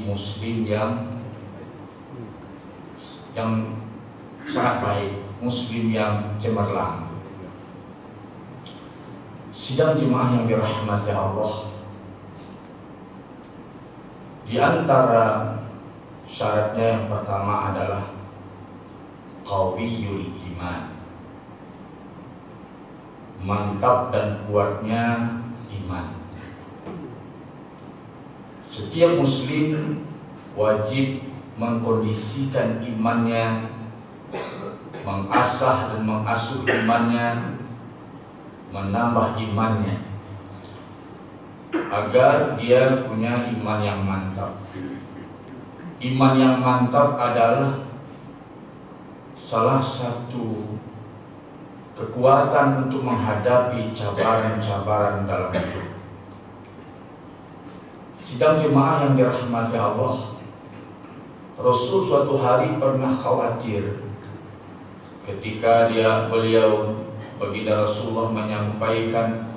muslim yang sangat baik, muslim yang cemerlang. Sidang jemaah yang dirahmati Allah, di antara syaratnya yang pertama adalah qawiyul iman, mantap dan kuatnya iman. Setiap muslim wajib mengkondisikan imannya, mengasah dan mengasuh imannya, menambah imannya, agar dia punya iman yang mantap. Iman yang mantap adalah salah satu kekuatan untuk menghadapi cabaran-cabaran dalam hidup. Sidang jemaah yang dirahmati Allah, Rasul suatu hari pernah khawatir ketika beliau baginda Rasulullah menyampaikan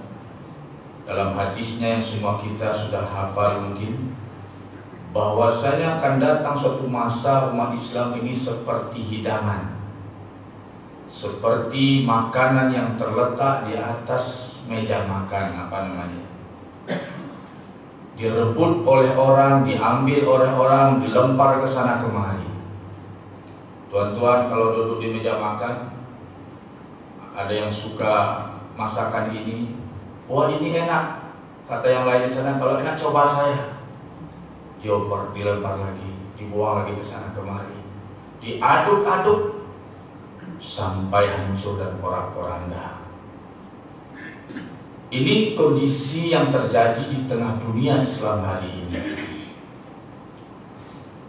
dalam hadisnya yang semua kita sudah hafal mungkin, bahwasanya akan datang suatu masa umat Islam ini seperti hidangan, seperti makanan yang terletak di atas meja makan, direbut oleh orang, diambil oleh orang, dilempar ke sana kemari. Tuan-tuan kalau duduk di meja makan, ada yang suka masakan ini, wah ini enak, kata yang lain di sana, kalau enak coba saya. Dioper, dilempar lagi, dibuang lagi ke sana kemari, diaduk-aduk sampai hancur dan porak-poranda. Ini kondisi yang terjadi di tengah dunia Islam hari ini.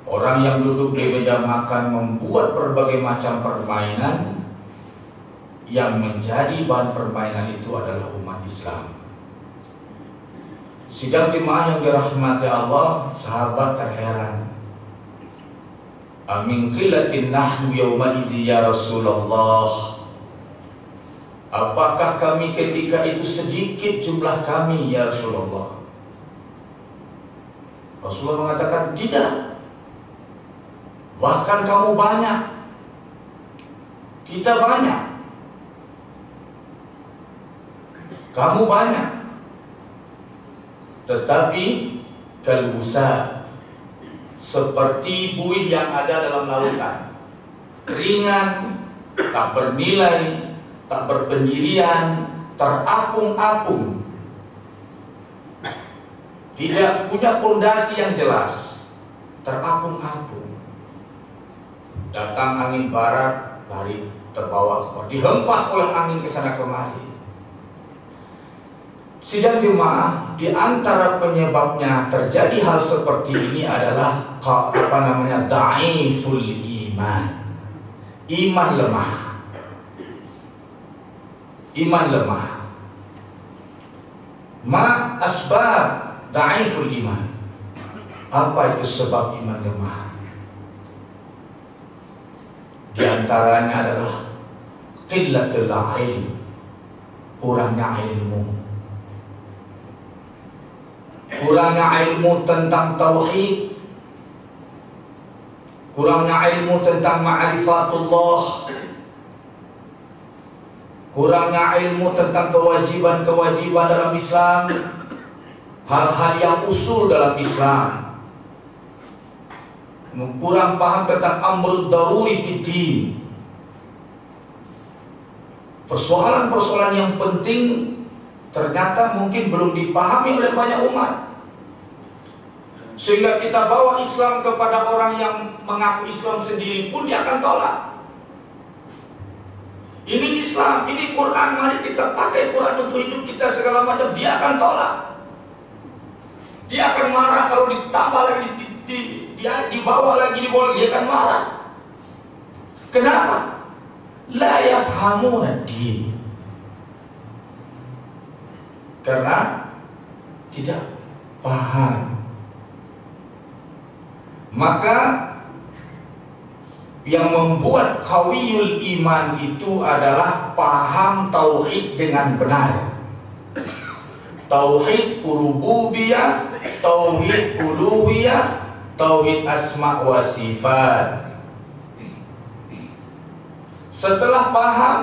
Orang yang duduk di meja makan membuat berbagai macam permainan, yang menjadi bahan permainan itu adalah umat Islam. Sidang jemaah yang dirahmati Allah, sahabat terheran. Amin qillatin nahnu yawma idzi ya Rasulullah. Apakah kami ketika itu sedikit jumlah kami ya Rasulullah? Rasulullah mengatakan tidak. Bahkan kamu banyak. Kita banyak. Kamu banyak. Tetapi kalbusa, seperti buih yang ada dalam lautan, ringan, tak bernilai, tak berpendirian, terapung-apung, tidak punya pondasi yang jelas, terapung-apung. Datang angin barat, lari terbawa, dihempas oleh angin ke sana kemari. Sidang jemaah, di antara penyebabnya terjadi hal seperti ini adalah dhaiful iman. Iman lemah. Iman lemah. Ma asbab dhaiful iman. Apa itu sebab iman lemah? Di antaranya adalah qillatul ilm, kurangnya ilmu. Kurangnya ilmu tentang tauhid, kurangnya ilmu tentang ma'rifatullah, kurangnya ilmu tentang kewajiban-kewajiban dalam Islam, hal-hal yang usul dalam Islam, kurang paham tentang amrud daruri fiddin, persoalan-persoalan yang penting ternyata mungkin belum dipahami oleh banyak umat, sehingga kita bawa Islam kepada orang yang mengaku Islam sendiri pun dia akan tolak. Ini Islam, ini Quran, mari kita pakai Quran untuk hidup kita segala macam, dia akan tolak. Dia akan marah kalau ditambah lagi, dibawa lagi, dia akan marah. Kenapa? La yafhamuna din. Karena tidak paham. Maka yang membuat qawiyul iman itu adalah paham tauhid dengan benar. Tauhid rububiyah, tauhid uluhiyah, tauhid asma wa sifat. Setelah paham,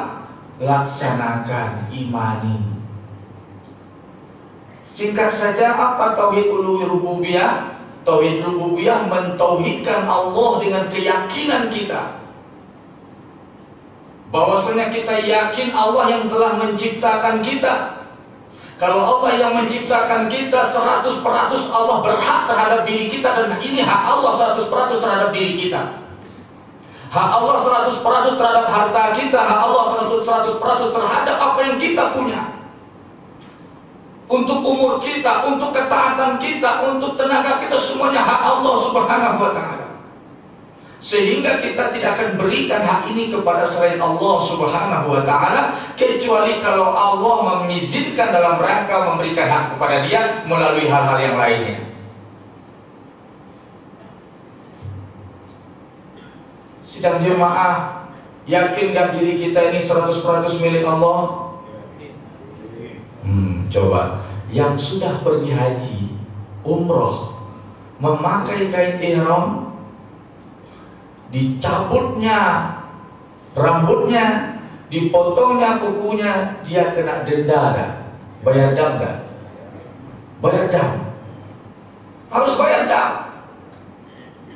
laksanakan, imani. Singkat saja, apa tauhid uluhiyah rububiyah? Tauhid rububiyah mentauhidkan Allah dengan keyakinan kita, bahwasanya kita yakin Allah yang telah menciptakan kita. Kalau Allah yang menciptakan kita, 100% Allah berhak terhadap diri kita, dan ini hak Allah 100% terhadap diri kita. Hak Allah 100% terhadap harta kita, hak Allah 100% terhadap apa yang kita punya. Untuk umur kita, untuk ketaatan kita, untuk tenaga kita, semuanya hak Allah Subhanahu wa ta'ala. Sehingga kita tidak akan berikan hak ini kepada selain Allah Subhanahu wa ta'ala, kecuali kalau Allah mengizinkan dalam rangka memberikan hak kepada dia melalui hal-hal yang lainnya. Sidang jemaah, yakin gak diri kita ini 100% milik Allah? Coba, yang sudah pergi haji, umroh, memakai kain ihram, dicabutnya rambutnya, dipotongnya kukunya, dia kena denda gak? Bayar dam gak? Bayar dam. Harus bayar dam.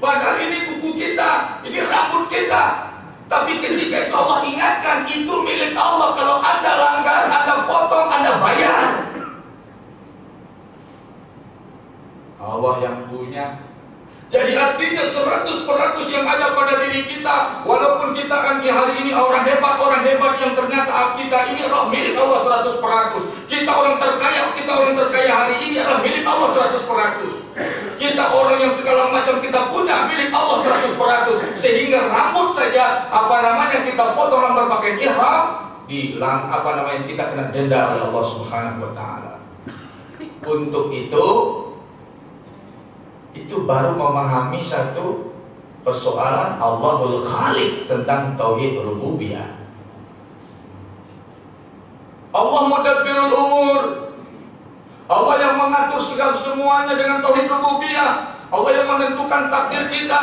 Padahal ini kuku kita, ini rambut kita. Tapi ketika itu Allah ingatkan, itu milik Allah. Kalau Anda langgar, Anda potong, Anda bayar. Allah yang punya. Jadi artinya 100% yang ada pada diri kita, walaupun kita kan hari ini orang hebat yang ternyata kita ini milik Allah 100%. Kita orang terkaya hari ini adalah milik Allah 100%. Kita orang yang segala macam kita punya milik Allah 100%. Sehingga rambut saja kita potong dalam berpakaian ihram, kita kena denda oleh Allah Subhanahu wa ta'ala. Untuk itu baru memahami satu persoalan Allahul Khaliq tentang tauhid rububiyah. Allah mudabbirul umur. Allah yang mengatur segala semuanya dengan tauhid rububiyah. Allah yang menentukan takdir kita.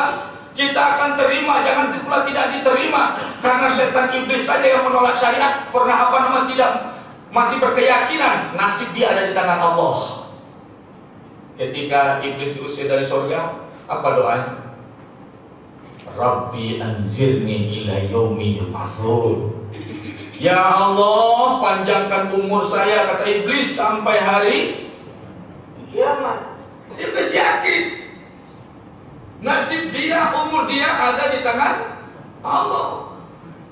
Kita akan terima, jangan pula tidak diterima. Karena setan iblis saja yang menolak syariat, tidak masih berkeyakinan nasib dia ada di tangan Allah. Ketika iblis diusir dari surga, apa doanya? Rabbi anzirni ila yaumi yub'atsun. Ya Allah, panjangkan umur saya, kata iblis, sampai hari kiamat. Iblis yakin nasib dia, umur dia ada di tangan Allah.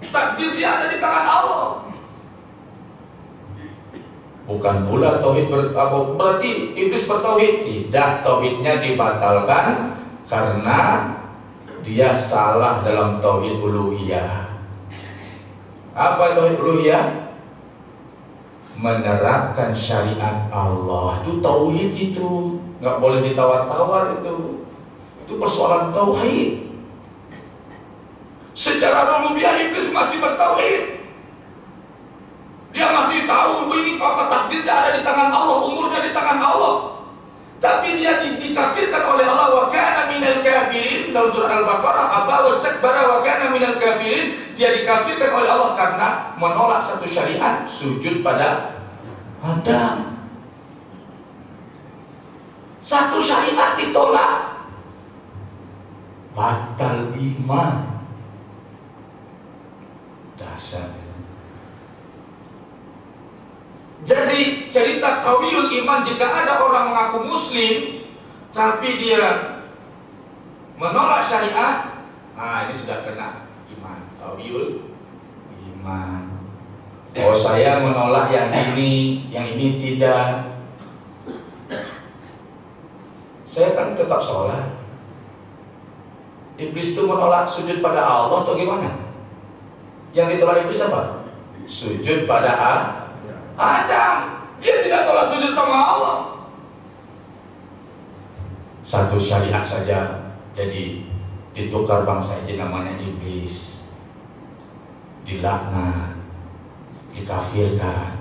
Takdir dia ada di tangan Allah. Bukan pula tauhid berarti iblis bertauhid. Tidak, tauhidnya dibatalkan karena dia salah dalam tauhid uluhiyah. Apa tauhid uluhiyah? Menerapkan syariat Allah. Itu tauhid, itu nggak boleh ditawar-tawar. Itu persoalan tauhid. Secara rububiyah iblis masih bertauhid. Dia masih tahu ini apa takdir dia ada di tangan Allah, umurnya di tangan Allah. Tapi dia dikafirkan oleh Allah, wa kana minal kafirin. Dalam surah Al-Baqarah, aba wastakbara wa kana minal kafirin. Dia dikafirkan oleh Allah karena menolak satu syariat, sujud pada Adam. Satu syariat ditolak, batal iman. Dasar. Jadi cerita qawiyul iman, jika ada orang mengaku muslim tapi dia menolak syariat, ini sudah kena iman, qawiyul iman. Oh, saya menolak yang ini tidak. Saya kan tetap sholat. Iblis itu menolak sujud pada Allah atau gimana? Yang ditolak iblis apa? Sujud pada Adam. Dia tidak tolak sujud sama Allah. Satu syariat saja jadi ditukar bangsa ini, namanya iblis. Dilaknat, dikafirkan,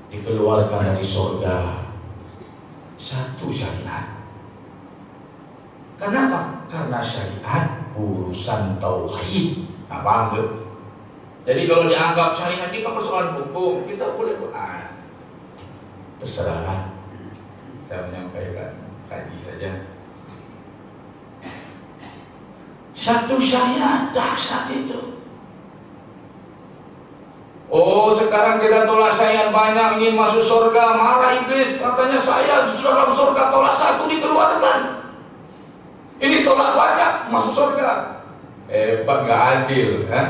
dikeluarkan dari surga. Satu syariat. Kenapa? Karena syariat urusan tauhid. Nah, paham tuh? Jadi kalau dianggap syariat ini kan persoalan hukum, kita boleh terserah. Saya menyampaikan kaji saja. Satu syariat dasar itu. Oh, sekarang kita tolak syariat banyak, ingin masuk surga, marah iblis, katanya saya sudah dalam surga, tolak satu dikeluarkan. Ini tolak banyak, masuk surga. Hebat, nggak adil, kan?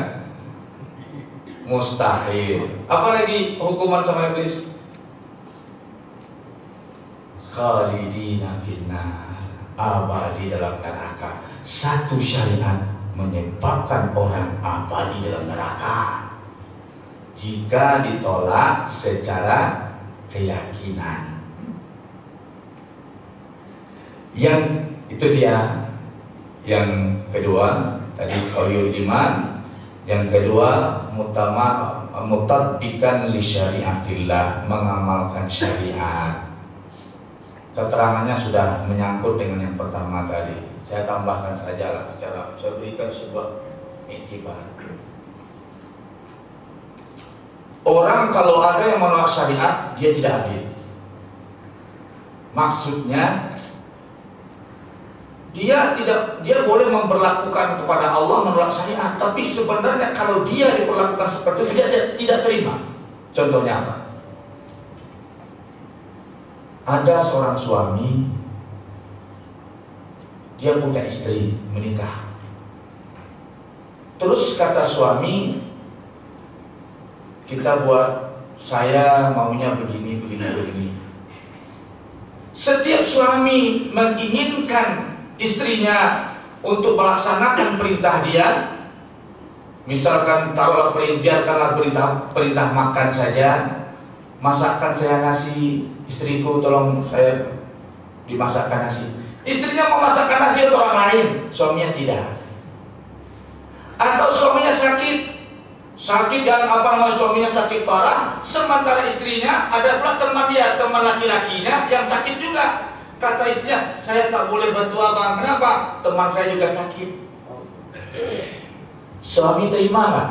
Mustahil. Apalagi hukuman sama iblis? Khalidina finnar, abadi dalam neraka. Satu syariat menyebabkan orang abadi dalam neraka jika ditolak secara keyakinan. Yang itu dia. Yang kedua tadi qaulul iman, yang kedua mutabbikan li syariatillah, mengamalkan syariat. Keterangannya sudah menyangkut dengan yang pertama tadi. Saya tambahkan saja secara, saya berikan sebuah iktibar. Orang kalau ada yang menolak syariat, dia tidak adil. Maksudnya dia boleh memperlakukan kepada Allah menolak syariat, tapi sebenarnya kalau dia diperlakukan seperti itu dia tidak terima. Contohnya apa? Ada seorang suami, dia punya istri, menikah. Terus kata suami, saya maunya begini. Setiap suami menginginkan istrinya untuk melaksanakan perintah dia. Misalkan biarkanlah perintah makan saja. Masakan saya ngasih, istriku tolong saya dimasakkan nasi. Istrinya memasakkan nasi untuk orang lain, suaminya tidak. Atau suaminya sakit dan suaminya sakit parah, sementara istrinya ada pula teman laki-lakinya yang sakit juga. Kata istrinya, saya tak boleh bantu abang. Kenapa? Teman saya juga sakit. Suami terima nggak?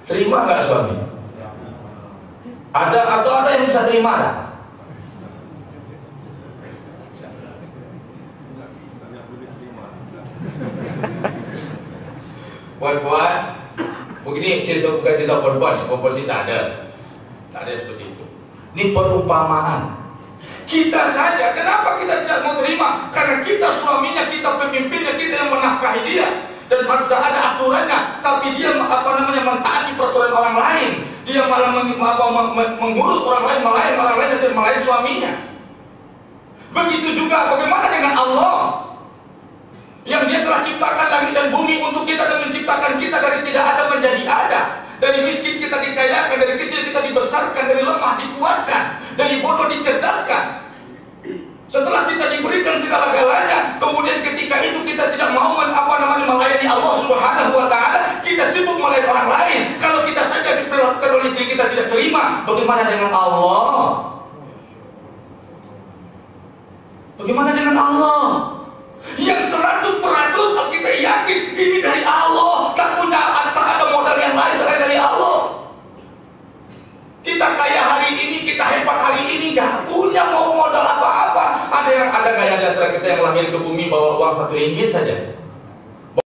Terima nggak suami? Ada yang bisa terima nggak? Buat begini, bukan cerita perempuan sih tak ada seperti itu. Ini perumpamaan. Kita saja, kenapa kita tidak mau terima? Karena kita suaminya, kita pemimpinnya, kita yang menafkahi dia. Dan sudah ada aturannya, tapi dia mentaati peraturan orang lain. Dia malah mengurus orang lain, melayani orang lain dan melayani suaminya. Begitu juga bagaimana dengan Allah yang dia telah ciptakan langit dan bumi untuk kita dan menciptakan kita dari tidak ada menjadi ada. Dari miskin kita dikayakan, dari kecil kita dibesarkan, dari lemah dikuatkan, dari bodoh dicerdaskan. Setelah kita diberikan segala-galanya, kemudian ketika itu kita tidak mau melayani Allah Subhanahu wa Ta'ala, kita sibuk melayani orang lain. Kalau kita saja diperlakukan oleh istri kita tidak terima, bagaimana dengan Allah? Bagaimana dengan Allah? Yang 100% kita yakin ini dari Allah, tak ada modal yang lain selain dari Allah. Kita kaya hari ini, kita hebat hari ini, gak punya modal apa-apa. Ada gaya di antara kita yang lahir ke bumi bawa uang 1 ringgit saja.